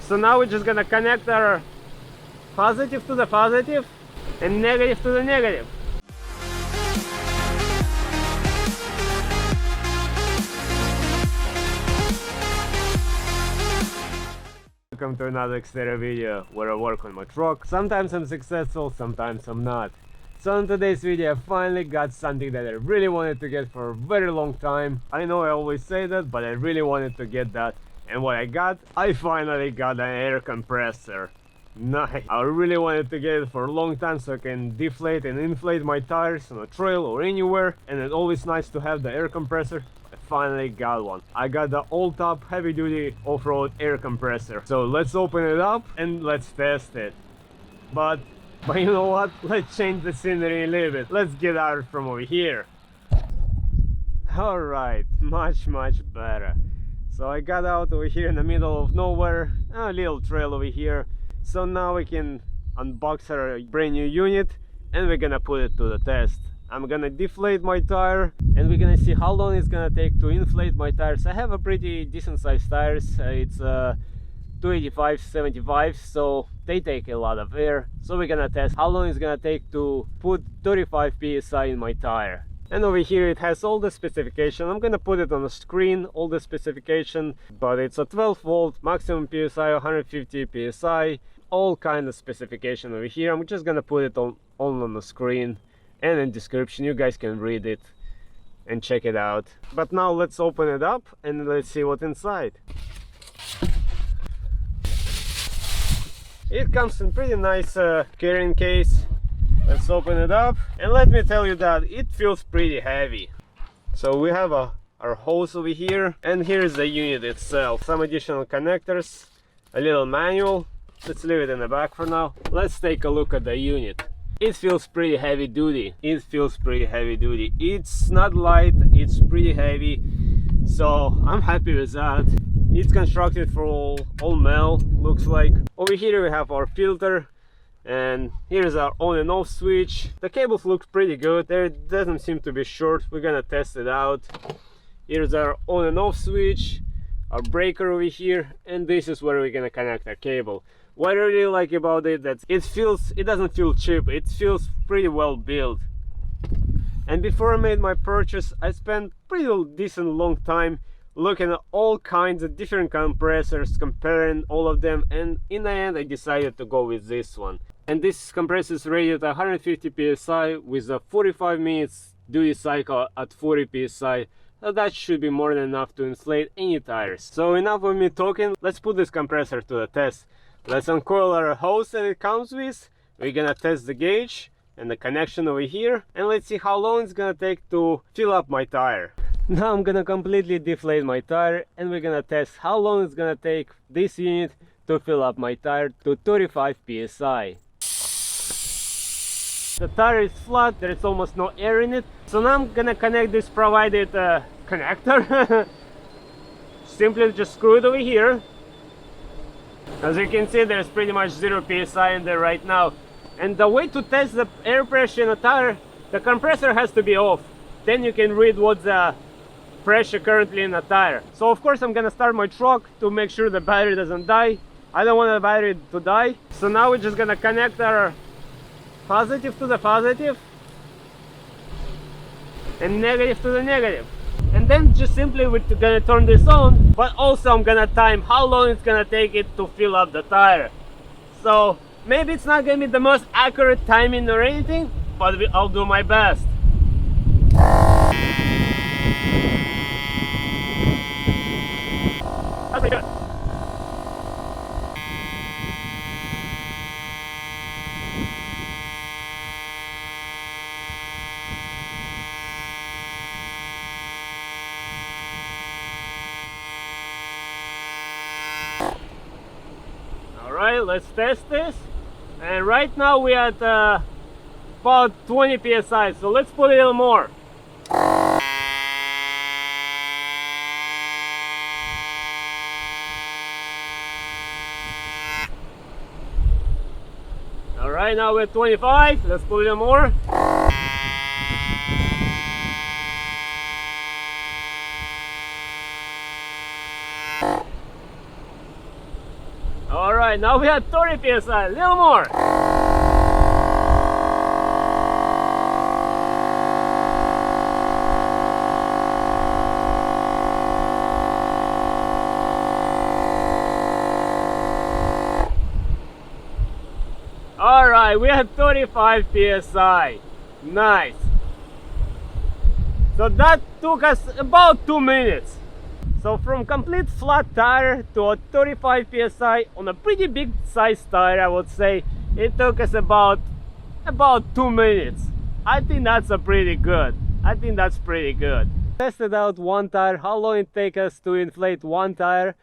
So now we're just gonna connect our positive to the positive and negative to the negative. Welcome to another Xterra video where I work on my truck. Sometimes I'm successful, sometimes I'm not. So in today's video I finally got something that I really wanted to get for a very long time. I know I always say that, but I really wanted to get that. And what I finally got an air compressor. Nice. I really wanted to get it for a long time so I can deflate and inflate my tires on a trail or anywhere. And it's always nice to have the air compressor. I finally got one. I got the old top heavy duty off-road air compressor. So let's open it up and let's test it. But you know what? Let's change the scenery a little bit. Let's get out from over here. Alright, much better. So I got out over here in the middle of nowhere, a little trail over here. So now we can unbox our brand new unit and we're gonna put it to the test. I'm gonna deflate my tire and we're gonna see how long it's gonna take to inflate my tires. I have a pretty decent sized tires. It's 285/75, so they take a lot of air. So we're gonna test how long it's gonna take to put 35 psi in my tire. And over here it has all the specification. I'm gonna put it on the screen, all the specification, but it's a 12 volt maximum psi, 150 psi, all kind of specification over here. I'm just gonna put it on the screen and in description. You guys can read it and check it out. But now let's open it up and let's see what's inside. It comes in pretty nice carrying case. Let's open it up and let me tell you that it feels pretty heavy. So we have our hose over here, and here's the unit itself. Some additional connectors, a little manual. Let's leave it in the back for now. Let's take a look at the unit. It feels pretty heavy duty. It's not light, it's pretty heavy. So I'm happy with that. It's constructed for all metal, looks like. Over here we have our filter, and here's our on and off switch. The cables look pretty good. There doesn't seem to be short. We're gonna test it out. Here's our on and off switch, our breaker over here, and this is where we're gonna connect our cable. What I really like about it that it doesn't feel cheap. It feels pretty well built. And before I made my purchase, I spent pretty decent long time looking at all kinds of different compressors, comparing all of them, and in the end I decided to go with this one. And this compressor is rated at 150 psi with a 45 minutes duty cycle at 40 psi. So that should be more than enough to inflate any tires. So enough of me talking, let's put this compressor to the test. Let's uncoil our hose that it comes with. We're gonna test the gauge and the connection over here, and let's see how long it's gonna take to fill up my tire. Now I'm gonna completely deflate my tire and we're gonna test how long it's gonna take this unit to fill up my tire to 35 psi. The tire is flat, there is almost no air in it. So now I'm gonna connect this provided connector. Simply just screw it over here. As you can see, there's pretty much 0 psi in there right now. And the way to test the air pressure in a tire, the compressor has to be off. Then you can read what's the pressure currently in the tire. So of course I'm gonna start my truck to make sure the battery doesn't die. I don't want the battery to die. So now we're just gonna connect our positive to the positive and negative to the negative. And then just simply we're gonna turn this on, but also I'm gonna time how long it's gonna take it to fill up the tire. So maybe it's not gonna be the most accurate timing or anything, but I'll do my best. Okay, good. Alright, let's test this. And right now we are at about 20 psi, so let's put a little more. Alright, now we're at 25, let's put a little more. Alright, now we have 30 psi, a little more. Alright, we have 35 psi. Nice. So that took us about 2 minutes. So from complete flat tire to a 35 psi on a pretty big size tire, I would say it took us about 2 minutes. I think that's pretty good. Tested out one tire, how long it takes us to inflate one tire,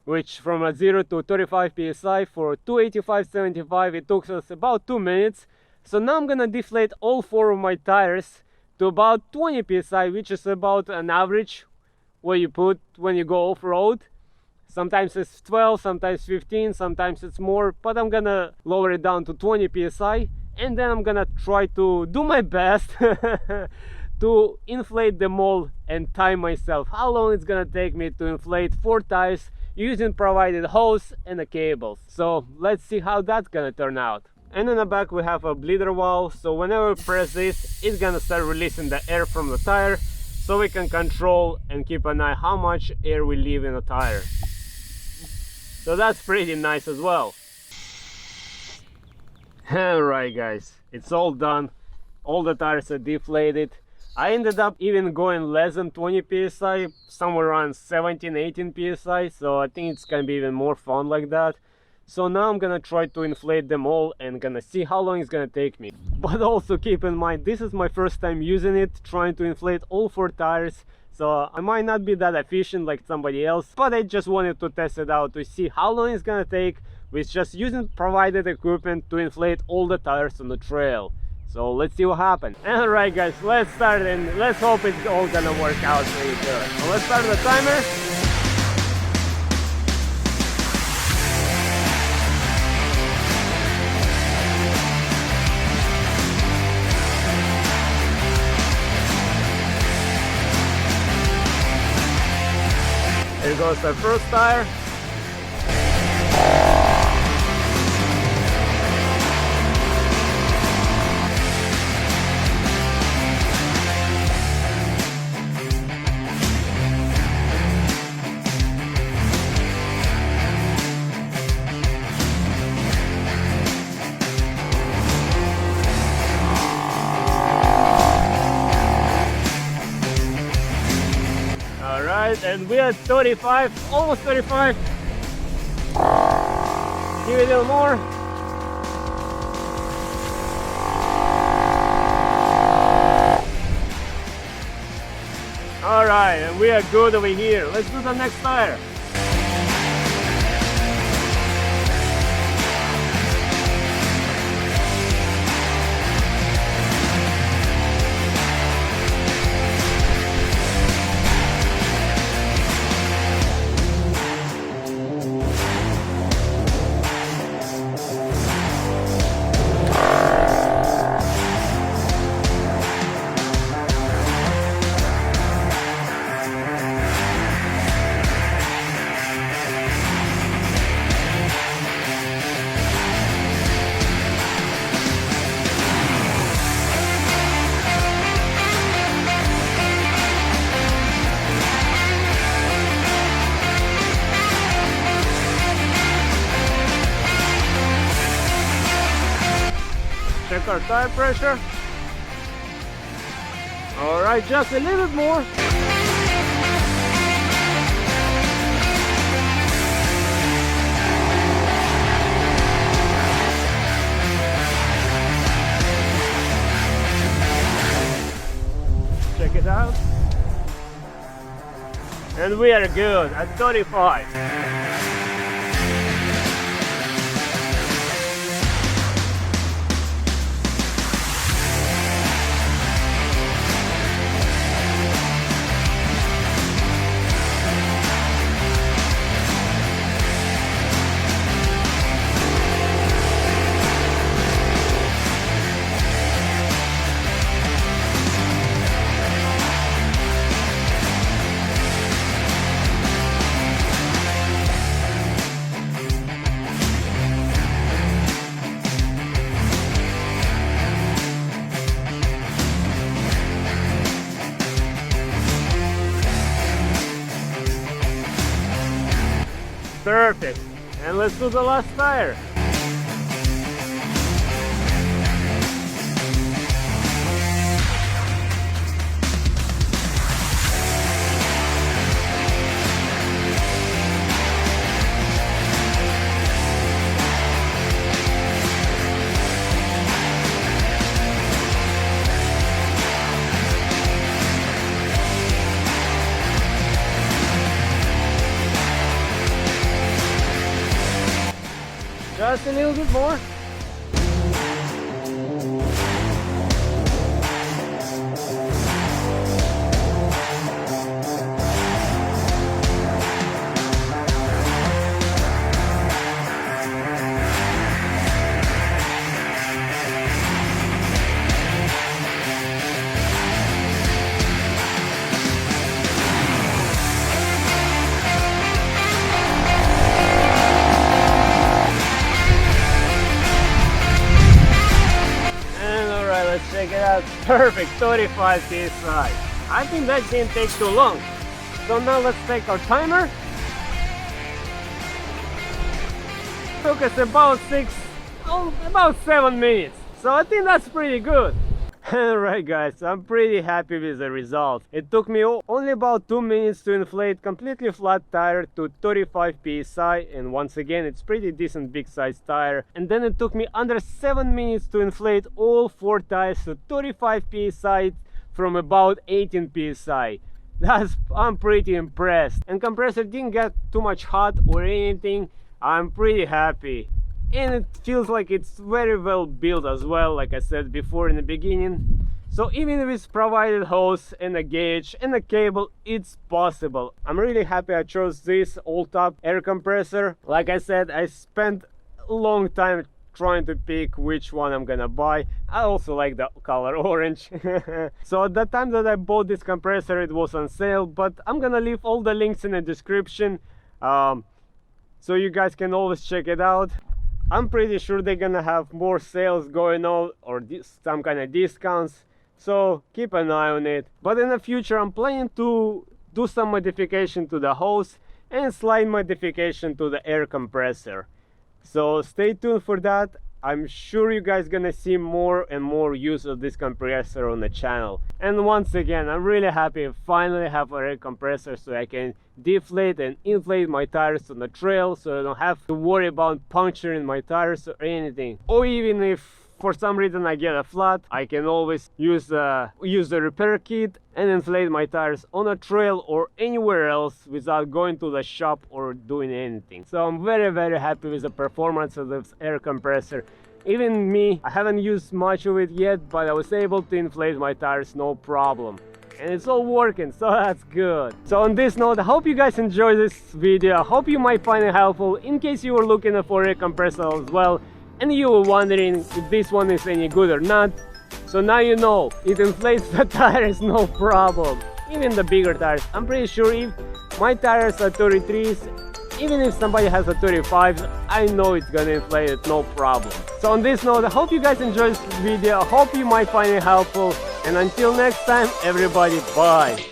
which from a 0 to 35 psi for 285/75 it took us about 2 minutes. So now I'm gonna deflate all 4 of my tires to about 20 psi, which is about an average what you put when you go off-road. Sometimes it's 12, sometimes 15, sometimes it's more, but I'm gonna lower it down to 20 psi, and then I'm gonna try to do my best to inflate them all and time myself how long it's gonna take me to inflate 4 tires using provided hose and the cables. So let's see how that's gonna turn out. And in the back we have a bleeder valve, so whenever we press this, it's gonna start releasing the air from the tire, so we can control and keep an eye how much air we leave in the tire. So that's pretty nice as well. Alright guys, it's all done. All the tires are deflated. I ended up even going less than 20 psi, somewhere around 17-18 psi, so I think it's gonna be even more fun like that. So now I'm gonna try to inflate them all and gonna see how long it's gonna take me. But also keep in mind, this is my first time using it, trying to inflate all 4 tires. So I might not be that efficient like somebody else, but I just wanted to test it out to see how long it's gonna take with just using provided equipment to inflate all the tires on the trail. So let's see what happens. Alright guys, let's start and let's hope it's all gonna work out pretty good. So let's start the timer. Here goes the first tire. And we are 35, almost 35. Give it a little more. Alright, and we are good over here. Let's do the next tire. Check our tire pressure. Alright, just a little bit more. Check it out. And we are good at 35. Perfect. And let's do the last tire. Just a little bit more. Check it out, perfect 35 psi. I think that didn't take too long. So now let's take our timer. Took us about 7 minutes. So I think that's pretty good. Alright guys, I'm pretty happy with the result. It took me only about 2 minutes to inflate completely flat tire to 35 psi, and once again it's pretty decent big size tire. And then it took me under 7 minutes to inflate all 4 tires to 35 psi from about 18 psi. I'm pretty impressed. And compressor didn't get too much hot or anything. I'm pretty happy. And it feels like it's very well built as well, like I said before in the beginning. So even with provided hose and a gauge and a cable, it's possible. I'm really happy I chose this all-top air compressor. Like I said, I spent a long time trying to pick which one I'm gonna buy. I also like the color orange. So at the time that I bought this compressor, it was on sale, but I'm gonna leave all the links in the description, so you guys can always check it out. I'm pretty sure they're gonna have more sales going on or some kind of discounts, so keep an eye on it. But in the future I'm planning to do some modification to the hose and slight modification to the air compressor, so stay tuned for that. I'm sure you guys gonna see more and more use of this compressor on the channel. And once again, I'm really happy I finally have an air compressor so I can deflate and inflate my tires on the trail, so I don't have to worry about puncturing my tires or anything. Or even if for some reason I get a flat, I can always use the repair kit and inflate my tires on a trail or anywhere else without going to the shop or doing anything. So I'm very happy with the performance of this air compressor. Even me, I haven't used much of it yet, but I was able to inflate my tires no problem. And it's all working, so that's good. So on this note, I hope you guys enjoyed this video. I hope you might find it helpful in case you were looking for a compressor as well and you were wondering if this one is any good or not. So now you know, it inflates the tires no problem, even the bigger tires. I'm pretty sure if my tires are 33s, even if somebody has a 35, I know it's gonna inflate it no problem. So on this note, I hope you guys enjoyed this video. I hope you might find it helpful, and until next time, everybody, bye.